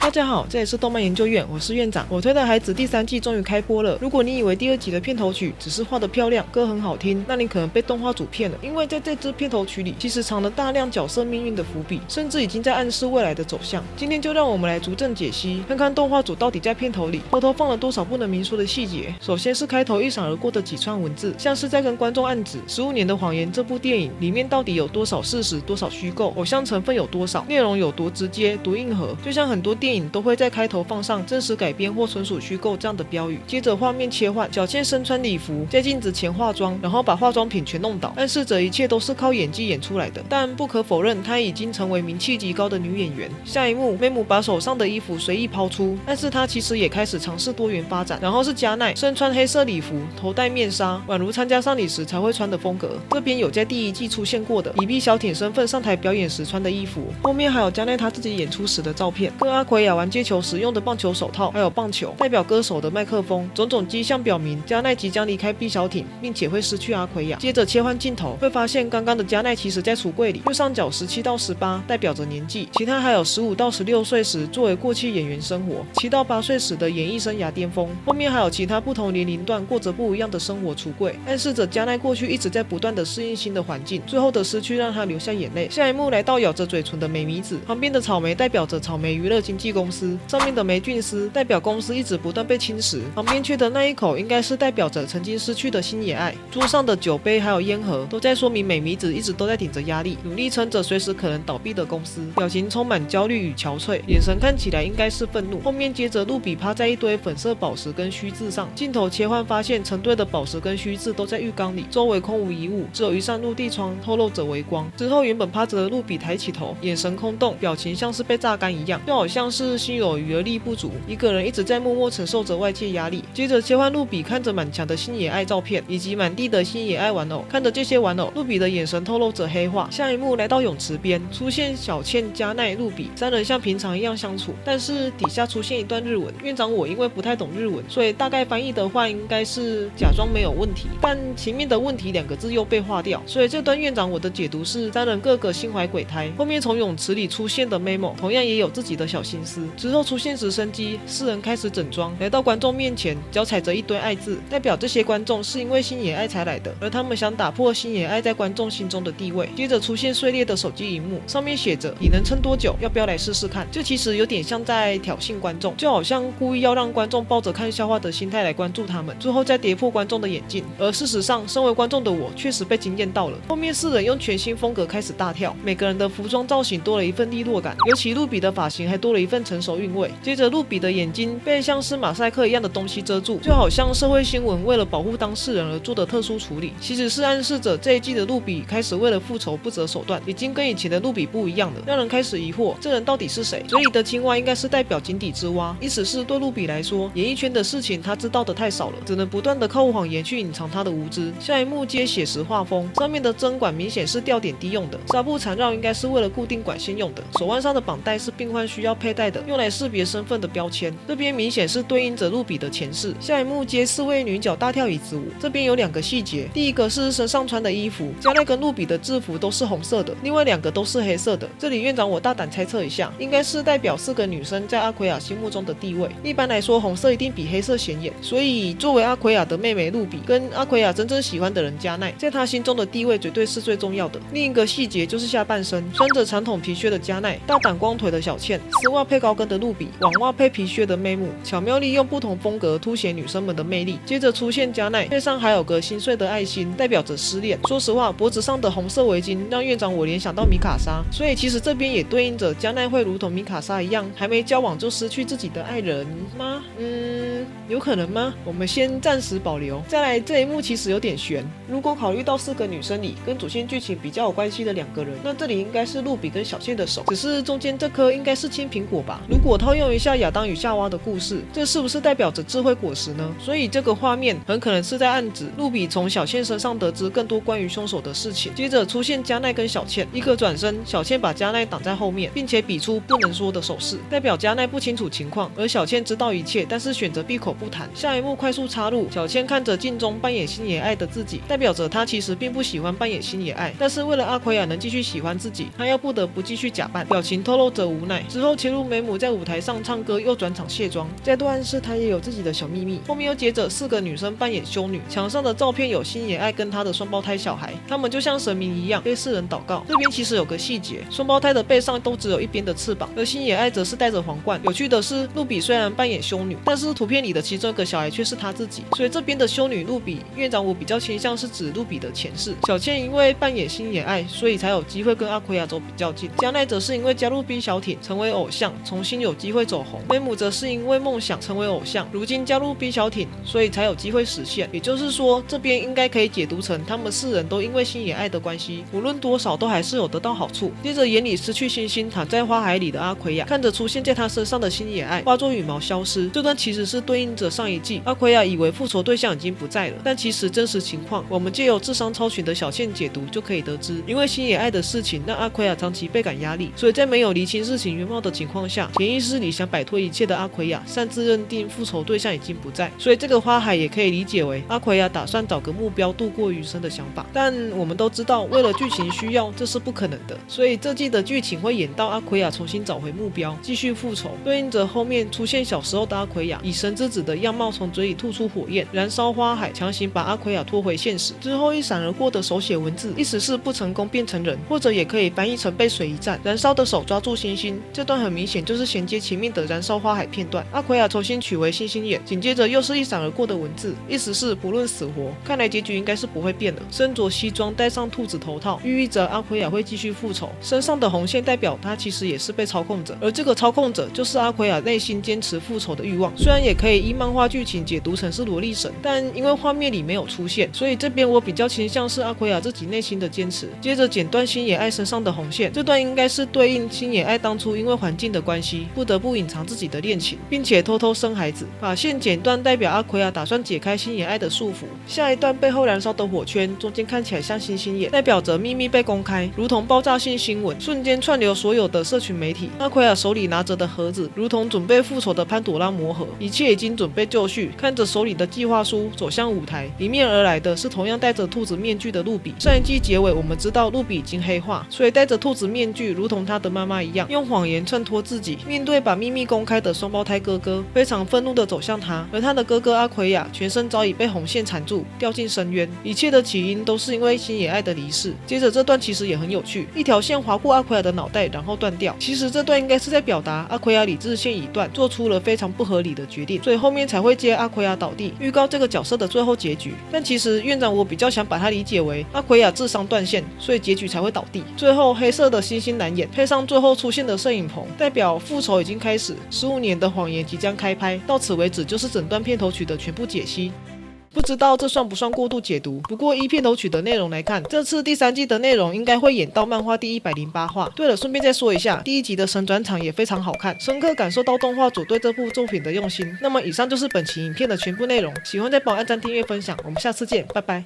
大家好，这里是动漫研究院，我是院长。我推的孩子第3季终于开播了。如果你以为第2集的片头曲只是画得漂亮，歌很好听，那你可能被动画组骗了。因为在这支片头曲里，其实藏了大量角色命运的伏笔，甚至已经在暗示未来的走向。今天就让我们来逐帧解析，看看动画组到底在片头里偷偷放了多少不能明说的细节。首先是开头一闪而过的几串文字，像是在跟观众暗指《15年的谎言》这部电影里面到底有多少事实，多少虚构，偶像成分有多少，内容有多直接，多硬核。就像很多电影都会在开头放上真实改编或纯属虚构这样的标语。接着画面切换，小倩身穿礼服在镜子前化妆，然后把化妆品全弄倒，暗示着一切都是靠演技演出来的。但不可否认，她已经成为名气极高的女演员。下一幕，妹母把手上的衣服随意抛出，暗示她其实也开始尝试多元发展。然后是加奈身穿黑色礼服，头戴面纱，宛如参加丧礼时才会穿的风格。这边有在第1季出现过的以 B 小艇身份上台表演时穿的衣服。后面还有加奈她自己演出时的照片，跟阿奎亚玩接球时用的棒球手套，还有棒球代表歌手的麦克风，种种迹象表明加奈即将离开 B 小艇，并且会失去阿奎亚。接着切换镜头，会发现刚刚的加奈其实在橱柜里，右上角17到18代表着年纪，其他还有15到16岁时作为过气演员生活，7到8岁时的演艺生涯巅峰，后面还有其他不同年龄段过着不一样的生活橱柜，暗示着加奈过去一直在不断的适应新的环境，最后的失去让他流下眼泪。下一幕来到咬着嘴唇的美弥子，旁边的草莓代表着草莓娱乐经纪公司，上面的霉菌丝代表公司一直不断被侵蚀，旁边缺的那一口应该是代表着曾经失去的星野爱。桌上的酒杯还有烟盒都在说明美弥子一直都在顶着压力，努力撑着随时可能倒闭的公司，表情充满焦虑与憔悴，眼神看起来应该是愤怒。后面接着露比趴在一堆粉色宝石跟须字上，镜头切换发现成堆的宝石跟须字都在浴缸里，周围空无一物，只有一扇落地窗透露着微光。之后原本趴着的露比抬起头，眼神空洞，表情像是被榨干一样，就好像是心有余而力不足，一个人一直在默默承受着外界压力。接着切换露比看着满墙的星野爱照片以及满地的星野爱玩偶，看着这些玩偶，露比的眼神透露着黑化。下一幕来到泳池边，出现小倩、加奈、露比3人像平常一样相处，但是底下出现一段日文。院长我因为不太懂日文，所以大概翻译的话应该是假装没有问题，但前面的问题2个字又被划掉，所以这段院长我的解读是3人各个心怀鬼胎。后面从泳池里出现的 Memo 同样也有自己的小心思。之后出现直升机，4人开始整装，来到观众面前，脚踩着一堆爱字，代表这些观众是因为星野爱才来的，而他们想打破星野爱在观众心中的地位。接着出现碎裂的手机荧幕，上面写着你能撑多久，要不要来试试看。这其实有点像在挑衅观众，就好像故意要让观众抱着看笑话的心态来关注他们，最后再跌破观众的眼镜。而事实上身为观众的我确实被惊艳到了。后面4人用全新风格开始大跳，每个人的服装造型多了一份利落感，尤其露比的发型还多了一份成熟韵味。接着露比的眼睛被像是马赛克一样的东西遮住，就好像社会新闻为了保护当事人而做的特殊处理，其实是暗示着这一季的露比开始为了复仇不择手段，已经跟以前的露比不一样了，让人开始疑惑这人到底是谁。嘴里的青蛙应该是代表井底之蛙，意思是对露比来说，演艺圈的事情他知道的太少了，只能不断的靠谎言去隐藏他的无知。下一幕接写实画风，上面的针管明显是吊点滴用的，纱布缠绕应该是为了固定管线用的，手腕上的绑带是病患需要佩戴的，用来识别身份的标签，这边明显是对应着露比的前世。下一幕接4位女角大跳椅子舞，这边有2个细节，第一个是身上穿的衣服，加奈跟露比的制服都是红色的，另外2个都是黑色的。这里院长我大胆猜测一下，应该是代表4个女生在阿奎亚心目中的地位。一般来说红色一定比黑色显眼，所以作为阿奎亚的妹妹露比跟阿奎亚真正喜欢的人加奈，在她心中的地位绝对是最重要的。另一个细节就是下半身穿着传统皮靴的加奈，大胆光腿的小倩，丝袜配高跟的露比，网袜配皮靴的妹母，巧妙利用不同风格凸显女生们的魅力。接着出现加奈，背上还有个心碎的爱心，代表着失恋。说实话，脖子上的红色围巾让院长我联想到米卡莎，所以其实这边也对应着加奈会如同米卡莎一样，还没交往就失去自己的爱人吗？有可能吗？我们先暂时保留。再来这一幕其实有点悬，如果考虑到4个女生里跟主线剧情比较有关系的2个人，那这里应该是露比跟小倩的手，只是中间这颗应该是青苹果吧。如果套用一下亚当与夏娃的故事，这是不是代表着智慧果实呢？所以这个画面很可能是在暗指露比从小倩身上得知更多关于凶手的事情。接着出现加奈跟小倩，一个转身，小倩把加奈挡在后面，并且比出不能说的手势，代表加奈不清楚情况，而小倩知道一切，但是选择闭口不谈。下一幕快速插入，小倩看着镜中扮演星野爱的自己，代表着她其实并不喜欢扮演星野爱，但是为了阿奎亚能继续喜欢自己，她要不得不继续假扮，表情透露着无奈。之后切入美母在舞台上唱歌又转场卸妆，再度暗示她也有自己的小秘密。后面又接着4个女生扮演修女，墙上的照片有星野爱跟她的双胞胎小孩，他们就像神明一样被世人祷告。这边其实有个细节，双胞胎的背上都只有一边的翅膀，而星野爱则是戴着皇冠。有趣的是，露比虽然扮演修女，但是图片里的其中一个小孩却是她自己，所以这边的修女露比，院长我比较倾向是指露比的前世。小倩因为扮演星野爱，所以才有机会跟阿奎亚走比较近。加奈则是因为加入 B 小艇成为偶像，重新有机会走红。美母则是因为梦想成为偶像，如今加入 B 小艇，所以才有机会实现。也就是说，这边应该可以解读成他们4人都因为星野爱的关系，无论多少都还是有得到好处。接着眼里失去星星躺在花海里的阿奎亚，看着出现在他身上的星野爱化作羽毛消失。这段其实是对应着上一季阿奎亚以为复仇对象已经不在了，但其实真实情况我们借由智商超群的小倩解读就可以得知，因为星野爱的事情让阿奎亚长期倍感压力，所以在没有厘清事情原貌的情况下，潜意识里想摆脱一切的阿奎亚擅自认定复仇对象已经不在，所以这个花海也可以理解为阿奎亚打算找个目标度过余生的想法。但我们都知道，为了剧情需要，这是不可能的，所以这季的剧情会演到阿奎亚重新找回目标，继续复仇，对应着后面出现小时候的阿奎亚以神之子的样貌从嘴里吐出火焰，燃烧花海，强行把阿奎亚拖回现实。之后一闪而过的手写文字，意思是不成功变成人，或者也可以翻译成被水一战。燃烧的手抓住星星，这段很明显就是衔接前面的燃烧花海片段。阿奎亚重新取回星星眼，紧接着又是一闪而过的文字，意思是不论死活，看来结局应该是不会变的。身着西装，戴上兔子头套，寓意着阿奎亚会继续复仇。身上的红线代表他其实也是被操控者，而这个操控者就是阿奎亚内心坚持复仇的欲望。虽然也可以依漫画剧情解读成是萝莉神，但因为画面里没有出现，所以这边我比较倾向是阿奎亚自己内心的坚持。接着剪断星野爱身上的红线，这段应该是对应星野爱当初因为环境的关系，不得不隐藏自己的恋情，并且偷偷生孩子。把线剪断代表阿奎亚打算解开星野爱的束缚。下一段背后燃烧的火圈，中间看起来像星星眼，代表着秘密被公开，如同爆炸性新闻，瞬间串流所有的社群媒体。阿奎亚手里拿着的盒子，如同准备复仇的潘朵拉魔盒，一切已经准备就绪。看着手里的计划书走向舞台，迎面而来的是同样戴着兔子面具的露比。上一季结尾我们知道露比已经黑化，所以戴着兔子面具，如同他的妈妈一样，用谎言衬托自己。面对把秘密公开的双胞胎哥哥，非常愤怒地走向他，而他的哥哥阿奎亚全身早已被红线缠住，掉进深渊。一切的起因都是因为星野爱的离世。接着这段其实也很有趣，一条线划过阿奎亚的脑袋，然后断掉。其实这段应该是在表达阿奎亚理智线已断，做出了非常不合理的决定，所以后面才会接阿奎亚倒地，预告这个角色的最后结局。但其实院长我比较想把它理解为阿奎亚智商断线，所以结局才会倒地。最后黑色的星星蓝眼配上最后出现的摄影棚，代表复仇已经开始，15年的谎言即将开拍。到此为止就是整段片头曲的全部解析。不知道这算不算过度解读，不过依片头曲的内容来看，这次第3季的内容应该会演到漫画第108话。对了，顺便再说一下，第1集的神转场也非常好看，深刻感受到动画组对这部作品的用心。那么以上就是本期影片的全部内容，喜欢再帮我按赞、订阅、分享，我们下次见，拜拜。